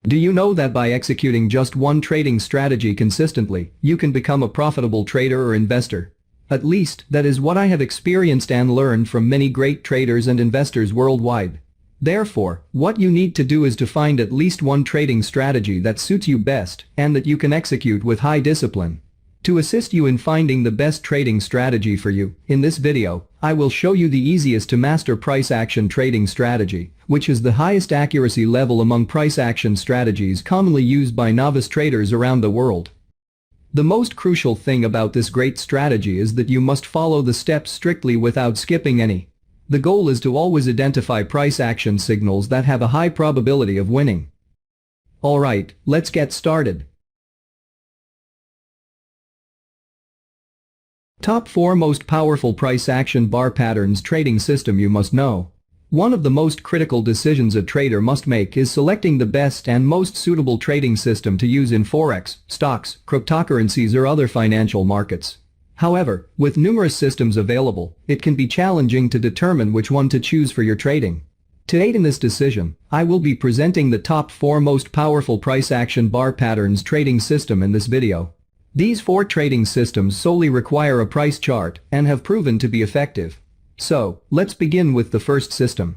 Do you know that by executing just one trading strategy consistently, you can become a profitable trader or investor? At least, that is what I have experienced and learned from many great traders and investors worldwide. Therefore, what you need to do is to find at least one trading strategy that suits you best and that you can execute with high discipline. To assist you in finding the best trading strategy for you, in this video, I will show you the easiest to master price action trading strategy, which is the highest accuracy level among price action strategies commonly used by novice traders around the world. The most crucial thing about this great strategy is that you must follow the steps strictly without skipping any. The goal is to always identify price action signals that have a high probability of winning. Alright, let's get started. Top 4 most powerful price action bar patterns trading system you must know. One of the most critical decisions a trader must make is selecting the best and most suitable trading system to use in forex, stocks, cryptocurrencies or other financial markets. However, with numerous systems available, it can be challenging to determine which one to choose for your trading. To aid in this decision, I will be presenting the top 4 most powerful price action bar patterns trading system in this video. These 4 trading systems solely require a price chart and have proven to be effective. So, let's begin with the first system.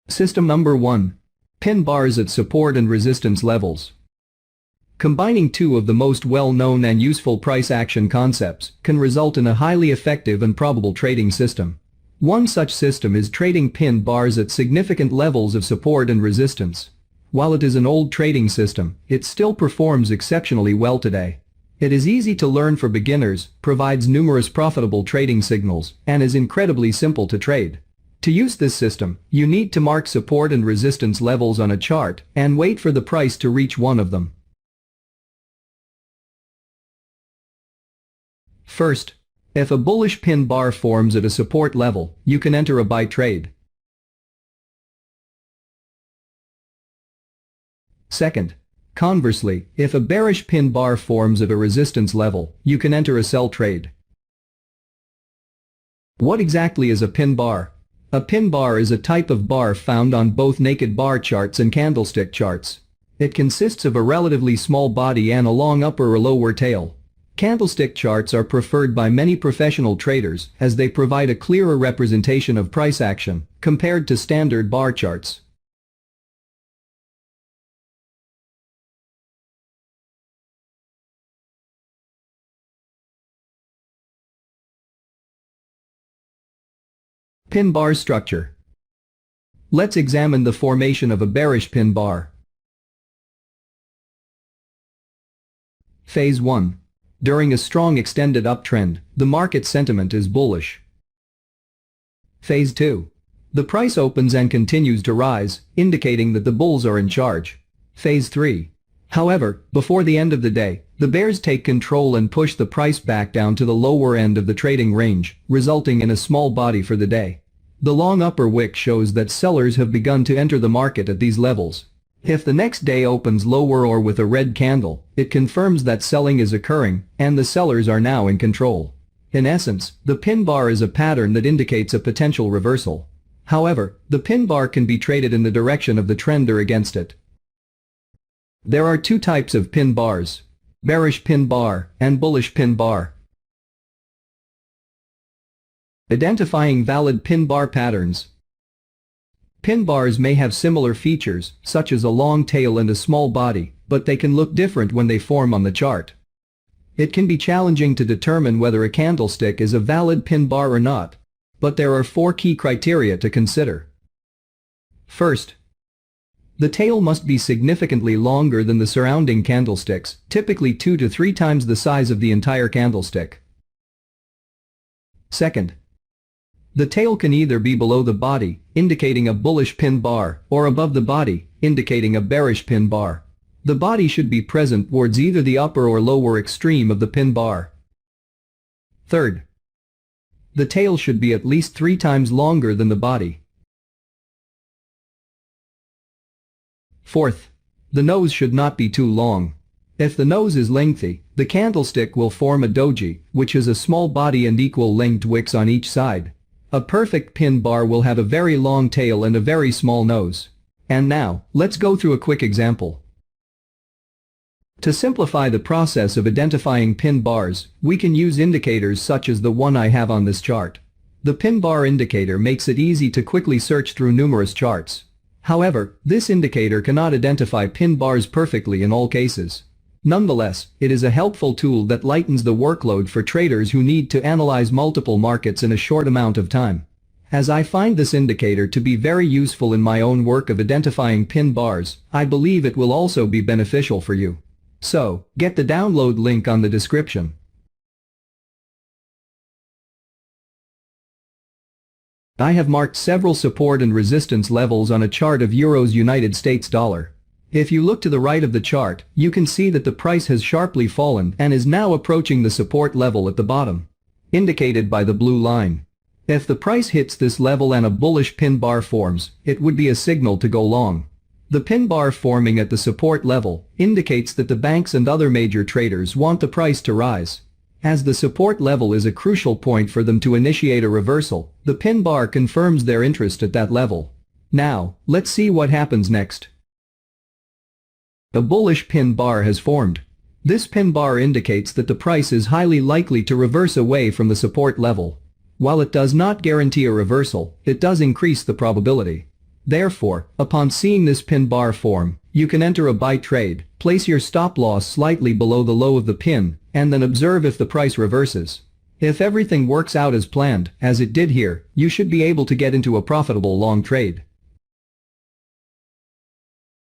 System number 1. Pin bars at support and resistance levels. Combining two of the most well-known and useful price action concepts can result in a highly effective and probable trading system. One such system is trading pin bars at significant levels of support and resistance. While it is an old trading system, it still performs exceptionally well today. It is easy to learn for beginners, provides numerous profitable trading signals, and is incredibly simple to trade. To use this system, you need to mark support and resistance levels on a chart and wait for the price to reach one of them. First, if a bullish pin bar forms at a support level, you can enter a buy trade. Second, conversely, if a bearish pin bar forms at a resistance level, you can enter a sell trade. What exactly is a pin bar? A pin bar is a type of bar found on both naked bar charts and candlestick charts. It consists of a relatively small body and a long upper or lower tail. Candlestick charts are preferred by many professional traders as they provide a clearer representation of price action compared to standard bar charts. Pin bar structure. Let's examine the formation of a bearish pin bar. Phase 1. During a strong extended uptrend, the market sentiment is bullish. Phase 2. The price opens and continues to rise, indicating that the bulls are in charge. Phase 3. However, before the end of the day, the bears take control and push the price back down to the lower end of the trading range, resulting in a small body for the day. The long upper wick shows that sellers have begun to enter the market at these levels. If the next day opens lower or with a red candle, it confirms that selling is occurring and the sellers are now in control. In essence, the pin bar is a pattern that indicates a potential reversal. However, the pin bar can be traded in the direction of the trend or against it. There are 2 types of pin bars: bearish pin bar and bullish pin bar. Identifying valid pin bar patterns. Pin bars may have similar features, such as a long tail and a small body, but they can look different when they form on the chart. It can be challenging to determine whether a candlestick is a valid pin bar or not, but there are 4 key criteria to consider. First, the tail must be significantly longer than the surrounding candlesticks, typically 2 to 3 times the size of the entire candlestick. Second, the tail can either be below the body, indicating a bullish pin bar, or above the body, indicating a bearish pin bar. The body should be present towards either the upper or lower extreme of the pin bar. Third, the tail should be at least 3 times longer than the body. Fourth, the nose should not be too long. If the nose is lengthy, the candlestick will form a doji, which is a small body and equal length wicks on each side. A perfect pin bar will have a very long tail and a very small nose. And now, let's go through a quick example. To simplify the process of identifying pin bars, we can use indicators such as the one I have on this chart. The pin bar indicator makes it easy to quickly search through numerous charts. However, this indicator cannot identify pin bars perfectly in all cases. Nonetheless, it is a helpful tool that lightens the workload for traders who need to analyze multiple markets in a short amount of time. As I find this indicator to be very useful in my own work of identifying pin bars, I believe it will also be beneficial for you. So, get the download link on the description. I have marked several support and resistance levels on a chart of Euros United States dollar. If you look to the right of the chart, you can see that the price has sharply fallen and is now approaching the support level at the bottom, indicated by the blue line. If the price hits this level and a bullish pin bar forms, it would be a signal to go long. The pin bar forming at the support level indicates that the banks and other major traders want the price to rise. As the support level is a crucial point for them to initiate a reversal, the pin bar confirms their interest at that level. Now, let's see what happens next. A bullish pin bar has formed. This pin bar indicates that the price is highly likely to reverse away from the support level. While it does not guarantee a reversal, it does increase the probability. Therefore, upon seeing this pin bar form, you can enter a buy trade, place your stop loss slightly below the low of the pin, and then observe if the price reverses. If everything works out as planned, as it did here, you should be able to get into a profitable long trade.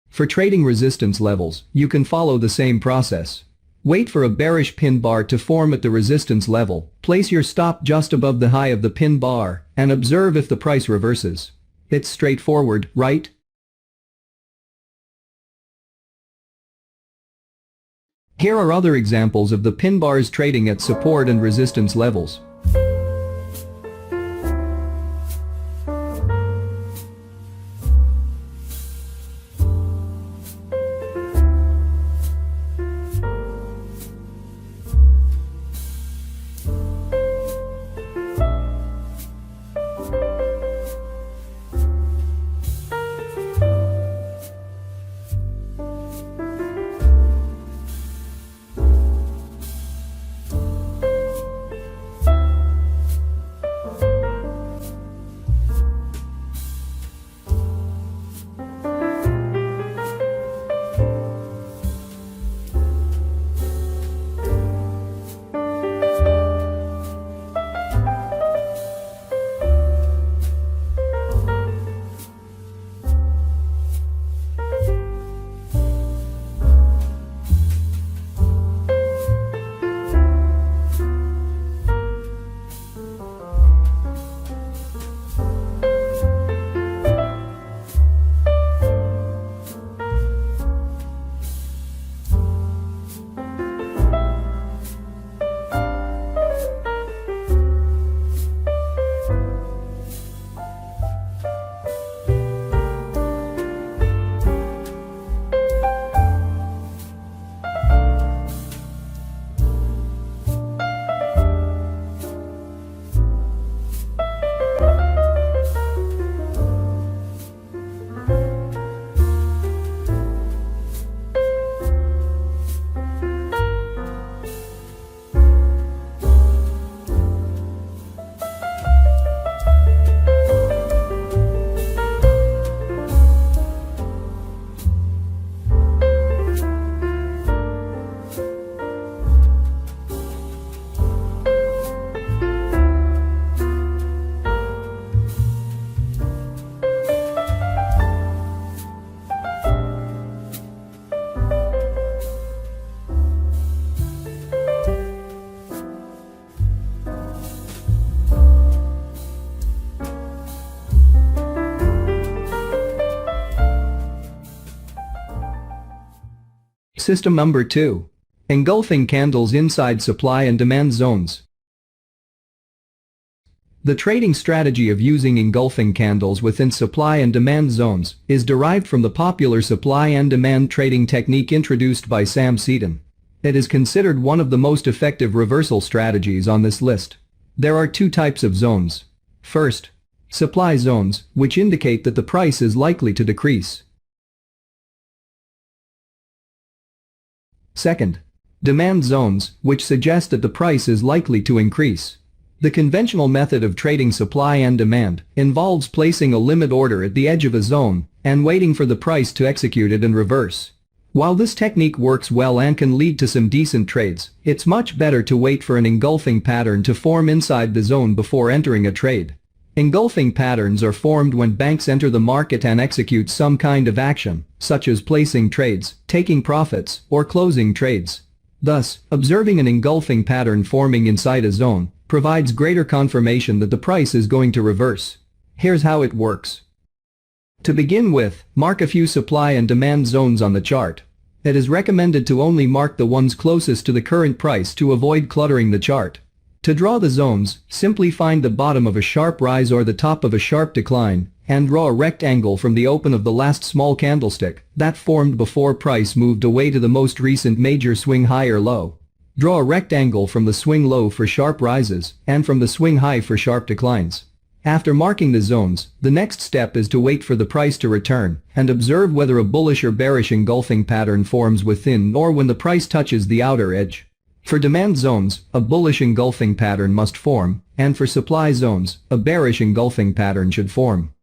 For trading resistance levels, you can follow the same process. Wait for a bearish pin bar to form at the resistance level, place your stop just above the high of the pin bar, and observe if the price reverses. It's straightforward, right? Here are other examples of the pin bars trading at support and resistance levels. System number 2. Engulfing candles inside supply and demand zones. The trading strategy of using engulfing candles within supply and demand zones is derived from the popular supply and demand trading technique introduced by Sam Seaton. It is considered one of the most effective reversal strategies on this list. There are two types of zones. First, Supply zones, which indicate that the price is likely to decrease. Second, demand zones, which suggest that the price is likely to increase. The conventional method of trading supply and demand involves placing a limit order at the edge of a zone and waiting for the price to execute it in reverse. While this technique works well and can lead to some decent trades, it's much better to wait for an engulfing pattern to form inside the zone before entering a trade. Engulfing patterns are formed when banks enter the market and execute some kind of action, such as placing trades, taking profits, or closing trades. Thus, observing an engulfing pattern forming inside a zone provides greater confirmation that the price is going to reverse. Here's how it works. To begin with, mark a few supply and demand zones on the chart. It is recommended to only mark the ones closest to the current price to avoid cluttering the chart. To draw the zones, simply find the bottom of a sharp rise or the top of a sharp decline, and draw a rectangle from the open of the last small candlestick that formed before price moved away to the most recent major swing high or low. Draw a rectangle from the swing low for sharp rises and from the swing high for sharp declines. After marking the zones, the next step is to wait for the price to return and observe whether a bullish or bearish engulfing pattern forms within or when the price touches the outer edge. For demand zones, a bullish engulfing pattern must form, and for supply zones, a bearish engulfing pattern should form.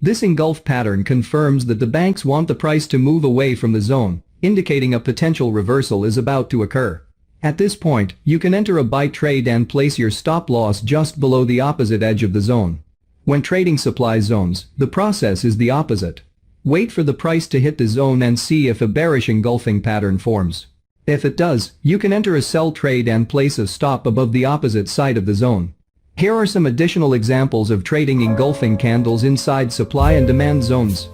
This engulf pattern confirms that the banks want the price to move away from the zone, indicating a potential reversal is about to occur. At this point, you can enter a buy trade and place your stop loss just below the opposite edge of the zone. When trading supply zones, the process is the opposite. Wait for the price to hit the zone and see if a bearish engulfing pattern forms. If it does, you can enter a sell trade and place a stop above the opposite side of the zone. Here are some additional examples of trading engulfing candles inside supply and demand zones.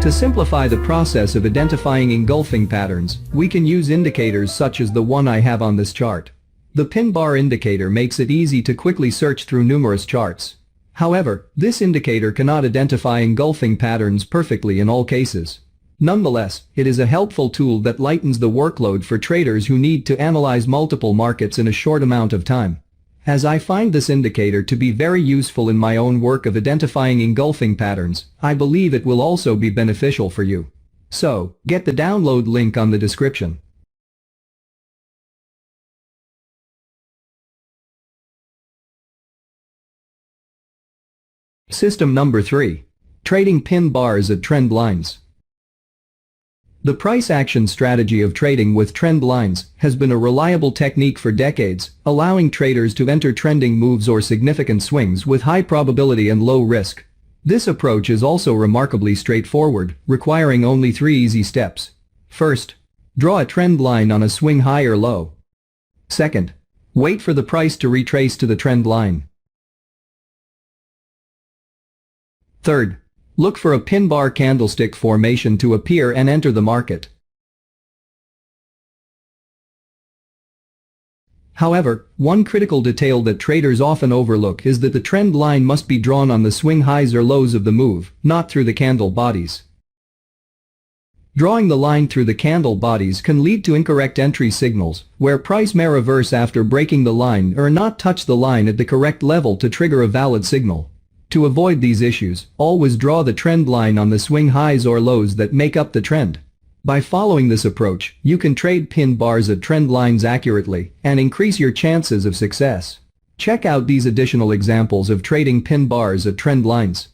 To simplify the process of identifying engulfing patterns, we can use indicators such as the one I have on this chart. The pin bar indicator makes it easy to quickly search through numerous charts. However, this indicator cannot identify engulfing patterns perfectly in all cases. Nonetheless, it is a helpful tool that lightens the workload for traders who need to analyze multiple markets in a short amount of time. As I find this indicator to be very useful in my own work of identifying engulfing patterns, I believe it will also be beneficial for you. So, get the download link on the description. System number 3. Trading pin bars at trend lines. The price action strategy of trading with trend lines has been a reliable technique for decades, allowing traders to enter trending moves or significant swings with high probability and low risk. This approach is also remarkably straightforward, requiring only 3 easy steps. First, draw a trend line on a swing high or low. Second, wait for the price to retrace to the trend line. Third, look for a pin bar candlestick formation to appear and enter the market. However, one critical detail that traders often overlook is that the trend line must be drawn on the swing highs or lows of the move, not through the candle bodies. Drawing the line through the candle bodies can lead to incorrect entry signals, where price may reverse after breaking the line or not touch the line at the correct level to trigger a valid signal. To avoid these issues, always draw the trend line on the swing highs or lows that make up the trend. By following this approach, you can trade pin bars at trend lines accurately and increase your chances of success. Check out these additional examples of trading pin bars at trend lines.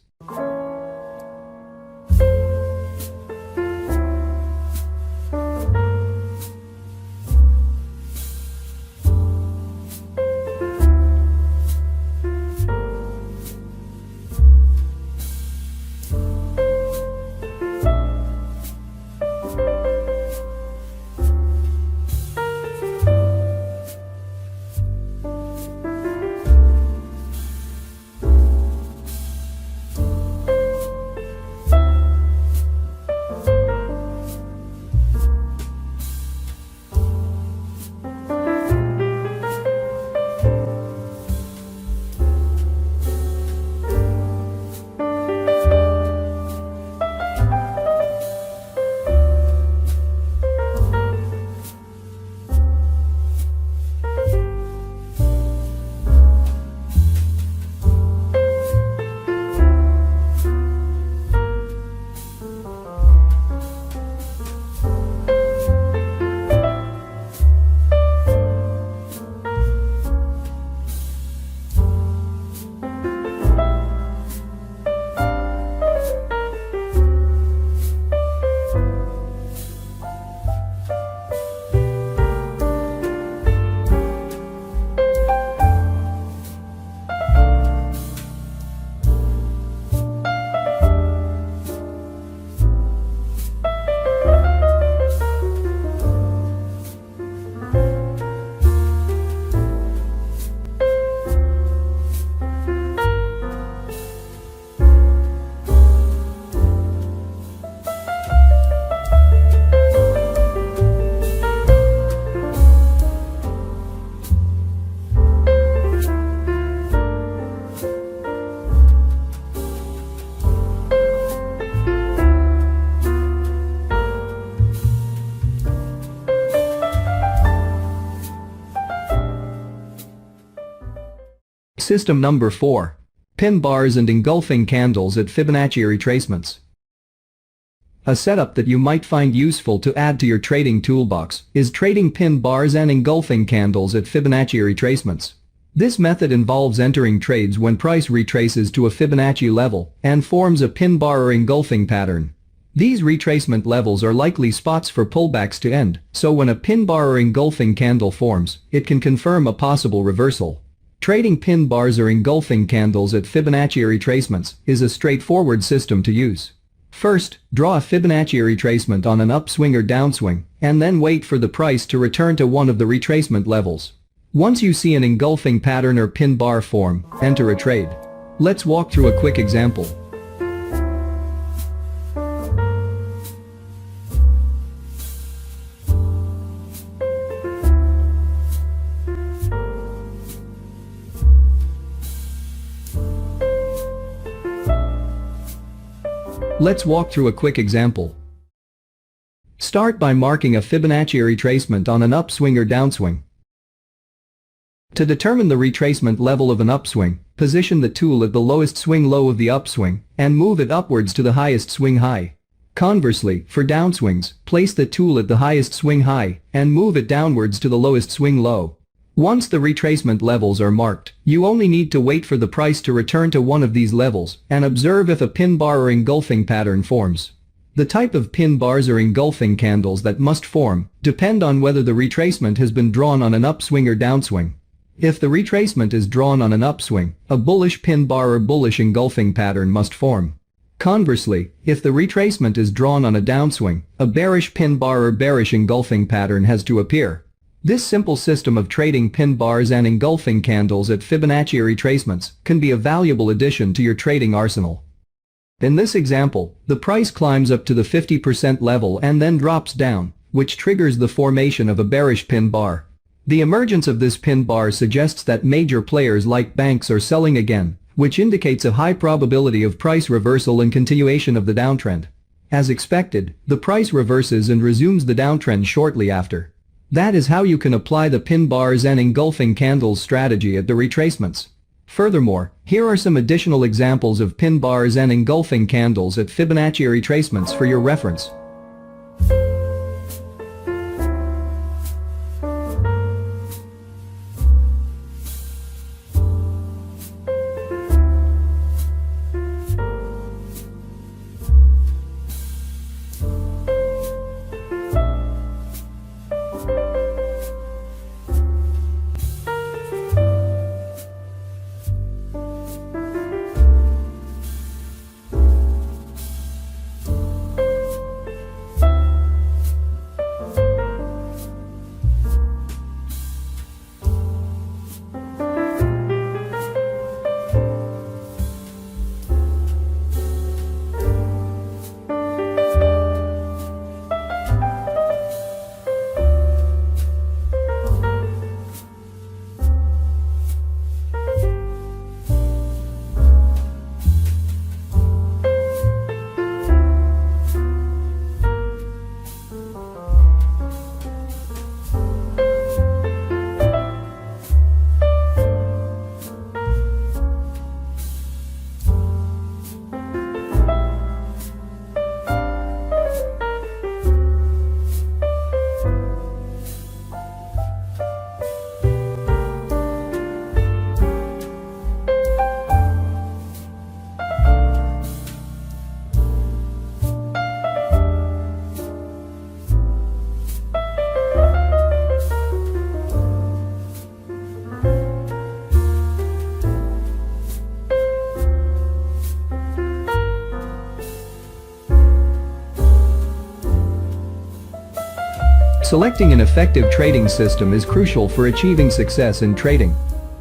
System number 4. Pin bars and engulfing candles at Fibonacci retracements. A setup that you might find useful to add to your trading toolbox is trading pin bars and engulfing candles at Fibonacci retracements. This method involves entering trades when price retraces to a Fibonacci level and forms a pin bar or engulfing pattern. These retracement levels are likely spots for pullbacks to end, so when a pin bar or engulfing candle forms, it can confirm a possible reversal. Trading pin bars or engulfing candles at Fibonacci retracements is a straightforward system to use. First, draw a Fibonacci retracement on an upswing or downswing, and then wait for the price to return to one of the retracement levels. Once you see an engulfing pattern or pin bar form, enter a trade. Let's walk through a quick example. Let's walk through a quick example. Start by marking a Fibonacci retracement on an upswing or downswing. To determine the retracement level of an upswing, position the tool at the lowest swing low of the upswing and move it upwards to the highest swing high. Conversely, for downswings, place the tool at the highest swing high and move it downwards to the lowest swing low. Once the retracement levels are marked, you only need to wait for the price to return to one of these levels and observe if a pin bar or engulfing pattern forms. The type of pin bars or engulfing candles that must form depend on whether the retracement has been drawn on an upswing or downswing. If the retracement is drawn on an upswing, a bullish pin bar or bullish engulfing pattern must form. Conversely, if the retracement is drawn on a downswing, a bearish pin bar or bearish engulfing pattern has to appear. This simple system of trading pin bars and engulfing candles at Fibonacci retracements can be a valuable addition to your trading arsenal. In this example, the price climbs up to the 50% level and then drops down, which triggers the formation of a bearish pin bar. The emergence of this pin bar suggests that major players like banks are selling again, which indicates a high probability of price reversal and continuation of the downtrend. As expected, the price reverses and resumes the downtrend shortly after. That is how you can apply the pin bars and engulfing candles strategy at the retracements. Furthermore, here are some additional examples of pin bars and engulfing candles at Fibonacci retracements for your reference. Selecting an effective trading system is crucial for achieving success in trading.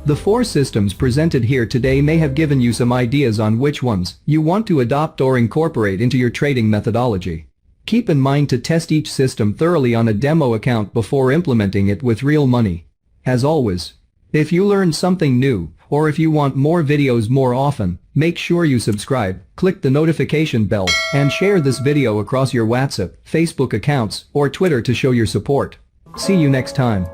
The 4 systems presented here today may have given you some ideas on which ones you want to adopt or incorporate into your trading methodology. Keep in mind to test each system thoroughly on a demo account before implementing it with real money. As always, if you learned something new, or if you want more videos more often, make sure you subscribe, click the notification bell, and share this video across your WhatsApp, Facebook accounts, or Twitter to show your support. See you next time.